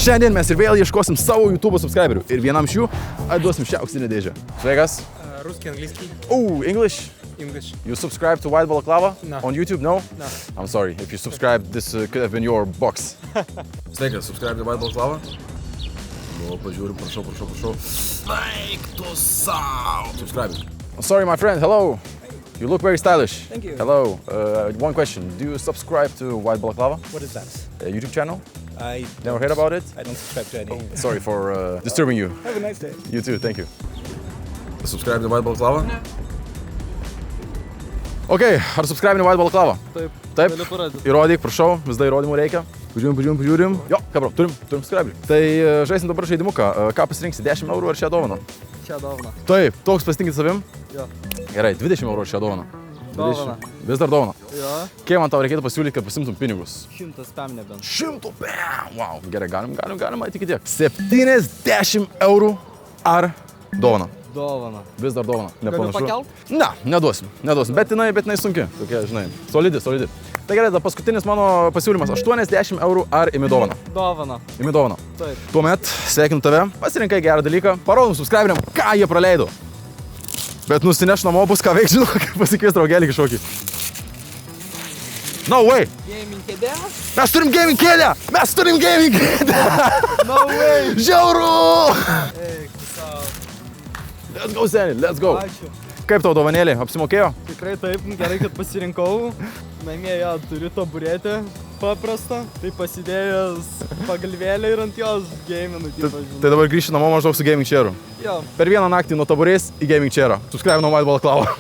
Šiandien mes ir vėl ieškosim savo YouTube subscriberių ir vienam iš jų atiduosim šią auksinę dėžę. Sveikas. Русский, английский. Oh, English. English. You subscribe to White Balaclava? No. On YouTube? No? No. I'm sorry. If you subscribe, this could have been your box. Sveikas, subscribe to White Balaclava. O, pažiūrim, prašau. Sveiktų savo. Subscribe. Sorry, my friend. Hello. You look very stylish. Thank you. Hello. One question. Do you subscribe to White Balaclava? What is that? YouTube channel? I Never heard about it? don't subscribe to any. Sorry for disturbing you. Have a nice day. You too, thank you. Subscribe to White Balaclava? Ok, ar subscribe to White Balaclava? Taip. Taip. Galiu parodyti. Įrodyk, prašau, vis dar įrodymų reikia. Pažiūrim. Jo, ką bro, turim subscribe. Tai žaisim dabar žaidimuką. Ką pasirinksi, 10 eurų ar šią dovaną? Šią dovaną. Taip, toks pasitinkit savim? Jo. Gerai, 20 eurų ar šią dovaną. Dovana. Vis dar dovana. Jo. Kiek man tau reikėtų pasiūlyti, kad pasimtum pinigus? 100 spam nebent. 100 bam! Wow, gerai, galima tik tiek. 70 eurų ar dovana? Dovana. Vis dar dovana. Galiu pakelt? Ne, neduosim. Bet jinai solidi, tokia, žinai, solidi. Tai gerai, paskutinis mano pasiūlymas, 80 eurų ar imi dovaną? Dovana. Imi dovaną. Taip. Tuomet, sveikinu tave, pasirinkai gerą dalyką, parodom subscriberiam, ką jie praleido. Bet nusineš namo bus ką veikti, žinau, kaip pasikvies draugelį kažkokį. No way! Gaming kėdė? Mes turim gaming kėdę! No way! Žiauru! Eik, savo. Let's go, seni, let's go. Ačiū. Kaip tau dovanėlė, apsimokėjo? Tikrai taip, gerai, kad pasirinkau. Namie jo, turiu taburetę paprastą. Tai pasidėjęs pagalvėlę ir ant jos gaminu. Tai dabar grįši namo maždaug su gaming chairu. Jo. Per vieną naktį nuo taburės į gaming chairą. Subscribe nuo White Balaclava.